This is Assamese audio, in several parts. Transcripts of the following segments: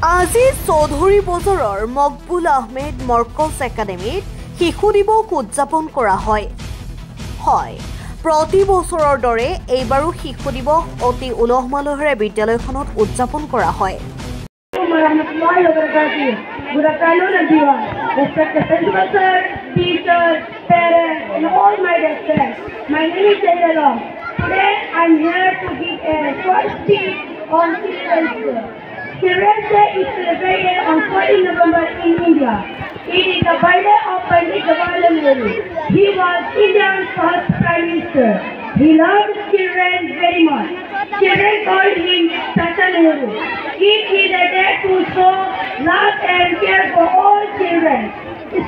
আজি চৌধুৰী বজাৰৰ মকবুল আহমেদ মৰ্কজ একাডেমীত শিশু দিৱস উদযাপন কৰা হয়। প্ৰতি বছৰৰ দৰে এইবাৰো শিশু দিৱস অতি উলহ মালহেৰে বিদ্যালয়খনত উদযাপন কৰা হয়। Good afternoon, everyone. Respected principal sir, teachers, parents, and all my dear friends. My name is Jayalal. Today, I'm here to give a short speech on Children's Day. Children's Day is celebrated on 14 November in India. It is the birthday of Pandit Jawaharlal Nehru. He was India's first Prime Minister. He loved children very much. Children called him Tata Nehru. It is a day to show love and care for all children.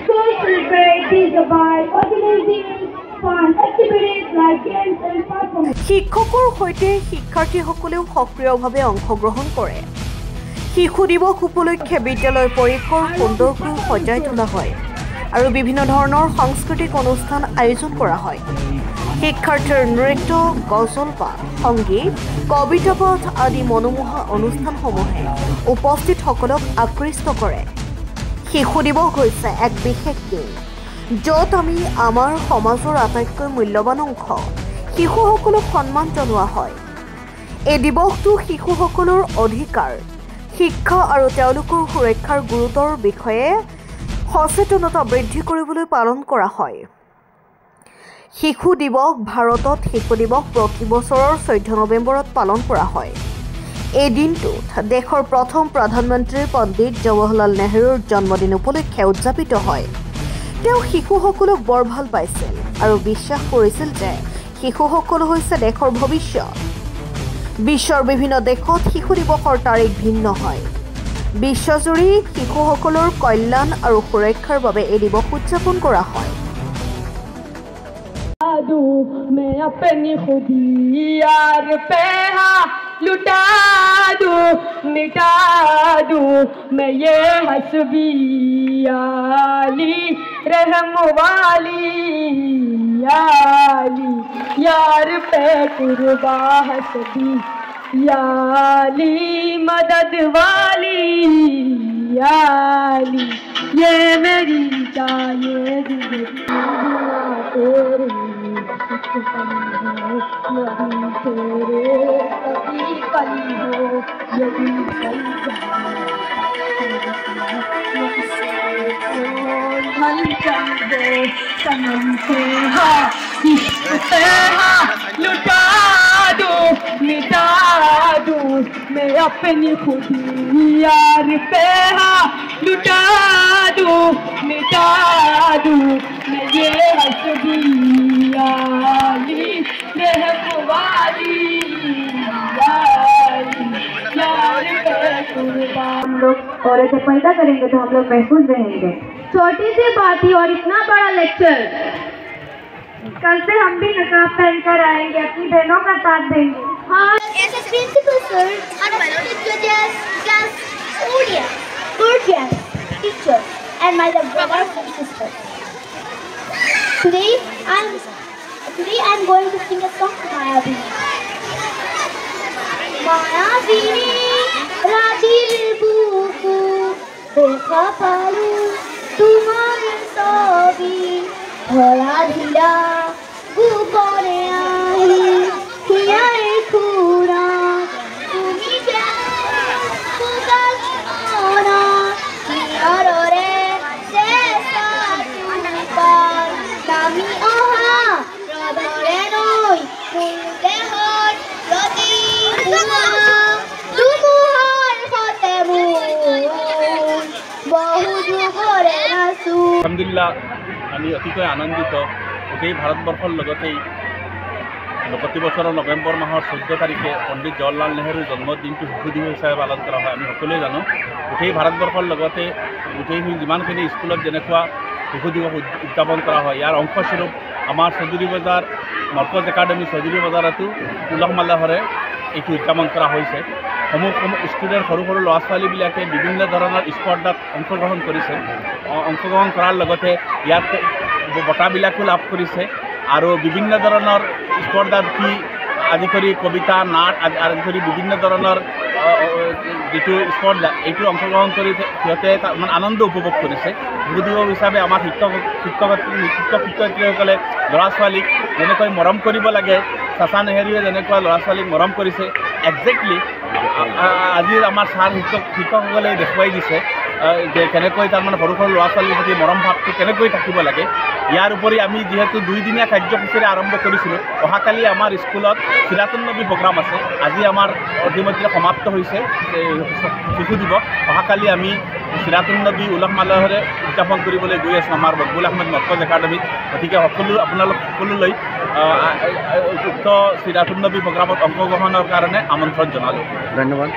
Schools celebrate this by organizing fun activities like games and performances. শিক্ষকৰ সৈতে শিক্ষাৰ্থীসকলেও সক্ৰিয়ভাৱে অংশগ্ৰহণ কৰে। শিশু দিৱস উপলক্ষে বিদ্যালয় পৰিসৰ সুন্দৰকৈ সজাই তোলা হয় আৰু বিভিন্ন ধৰণৰ সাংস্কৃতিক অনুষ্ঠান আয়োজন কৰা হয়। শিক্ষাৰ্থীৰ নৃত্য, গজল পাঠ, সংগীত, কবিতা পাঠ আদি মনোমোহা অনুষ্ঠানসমূহে উপস্থিতসকলক আকৃষ্ট কৰে। শিশু দিৱস হৈছে এক বিশেষ দিন, য'ত আমি আমাৰ সমাজৰ আটাইতকৈ মূল্যৱান অংশ শিশুসকলক সন্মান জনোৱা হয়। এই দিৱসটো শিশুসকলৰ অধিকাৰ, শিক্ষা আৰু তেওঁলোকৰ সুৰক্ষাৰ গুৰুত্বৰ বিষয়ে সচেতনতা বৃদ্ধি কৰিবলৈ পালন কৰা হয়। শিশু দিৱস ভাৰতত শিশু দিৱস প্ৰতি বছৰৰ 14 নৱেম্বৰত পালন কৰা হয়। এই দিনটোত দেশৰ প্ৰথম প্ৰধানমন্ত্ৰী পণ্ডিত জৱাহৰলাল নেহৰুৰ জন্মদিন উপলক্ষে উদযাপিত হয়। তেওঁ শিশুসকলক বৰ ভাল পাইছিল আৰু বিশ্বাস কৰিছিল যে শিশুসকল হৈছে দেশৰ ভৱিষ্যত। বিশ্বৰ বিভিন্ন দেশত শিশু দিৱসৰ তাৰিখ ভিন্ন হয়। বিশ্বজুৰি শিশুসকলৰ কল্যাণ আৰু সুৰক্ষাৰ বাবে এই দিৱস উদযাপন কৰা হয়। मैं अपनी खुदी यार पे लुटा दूं, मिटा दूं मैं ये हस्बी आली रहम वाली आली यार पे कुर्बा हस्बी याली मदद वाली याली ये मेरी जाने तेरी लुटा दूं, मिटा दूं मैं अपनी खुदी यार पे लुटा दूं, मिटा दूं मैं ये हस्बी याली रहम वाली याली यार पे कुर्बान। हम लोग औरतें पैदा करेंगे तो हम लोग महफूज रहेंगे। छोटी सी बात ही और इतना बड़ा लेक्चर। कल से हम भी नकाब पहनकर आएंगे, अपनी बहनों का साथ देंगे। हाँ, as a principal sir, and my noted judges, class audience, guardians, teachers, and my brothers and sisters. Today I'm going to sing a song to Mayavini. Mayavini, Ratir buku, dekha palu, tumhar sobi, dhara dhira, gupone ahi, hiyare khura, tumi kya pukana, hiyarore sesa tumipar, nami oha, radhare noi, multe hor, rati puna, tumuhar khatemun, bahu jugore nasu. Alhamdulillah, আমি অতিকৈ আনন্দিত। গোটেই ভাৰতবৰ্ষৰ লগতেই প্ৰতি বছৰৰ নৱেম্বৰ মাহৰ 14 তাৰিখে পণ্ডিত জৱাহৰলাল নেহৰুৰ জন্মদিনটো শিশু দিৱস হিচাপে পালন কৰা হয়। আমি সকলোৱে জানো গোটেই ভাৰতবৰ্ষৰ লগতে গোটেইখিনি যিমানখিনি স্কুলত যেনেকুৱা শিশু দিৱস উদযাপন কৰা হয়, ইয়াৰ অংশস্বৰূপ আমাৰ চৌধুৰী বজাৰ মৰ্কজ একাডেমী চৌধুৰী বজাৰতো উলহ মালহেৰে এইটো উদযাপন কৰা হৈছে। সমূহ ষ্টুডেণ্ট সৰু সৰু ল'ৰা ছোৱালীবিলাকে বিভিন্ন ধৰণৰ স্পৰ্ধাত অংশগ্ৰহণ কৰিছে। অংশগ্ৰহণ কৰাৰ লগতে ইয়াত বঁটাবিলাকো লাভ কৰিছে আৰু বিভিন্ন ধৰণৰ স্পৰ্ধাত কি আদি কৰি কবিতা নাট আদি কৰি বিভিন্ন ধৰণৰ যিটো স্পৰ্ট এইটো অংশগ্ৰহণ কৰি সিহঁতে মানে আনন্দ উপভোগ কৰিছে। শিশু দিৱস হিচাপে আমাৰ শিক্ষয়িত্ৰীসকলে ল'ৰা ছোৱালীক যেনেকৈ মৰম কৰিব লাগে, চাচা নেহেৰুৱে যেনেকুৱা ল'ৰা ছোৱালীক মৰম কৰিছে, একজেক্টলি আজি আমাৰ শিক্ষকসকলে দেখুৱাই দিছে যে কেনেকৈ তাৰমানে সৰু সৰু ল'ৰা ছোৱালীৰ প্ৰতি মৰম ভাৱটো কেনেকৈ থাকিব লাগে। ইয়াৰ উপৰি আমি যিহেতু 2 দিনীয়া কাৰ্যসূচীৰে আৰম্ভ কৰিছিলোঁ, অহাকালি আমাৰ স্কুলত চিৰাতুন নবী প্ৰগ্ৰাম আছে। আজি আমাৰ ইতিমধ্যে সমাপ্ত হৈছে শিশু দিৱস। অহাকালি আমি চিৰাতুন নবী উলহ মালহেৰে উদযাপন কৰিবলৈ গৈ আছোঁ আমাৰ মকবুল আহমেদ মৰ্কজ একাডেমীত। গতিকে আপোনালোক সকলোলৈ উক্ত চিৰাতুন নবী প্ৰগ্ৰামত অংশগ্ৰহণৰ কাৰণে আমন্ত্ৰণ জনালোঁ। ধন্যবাদ।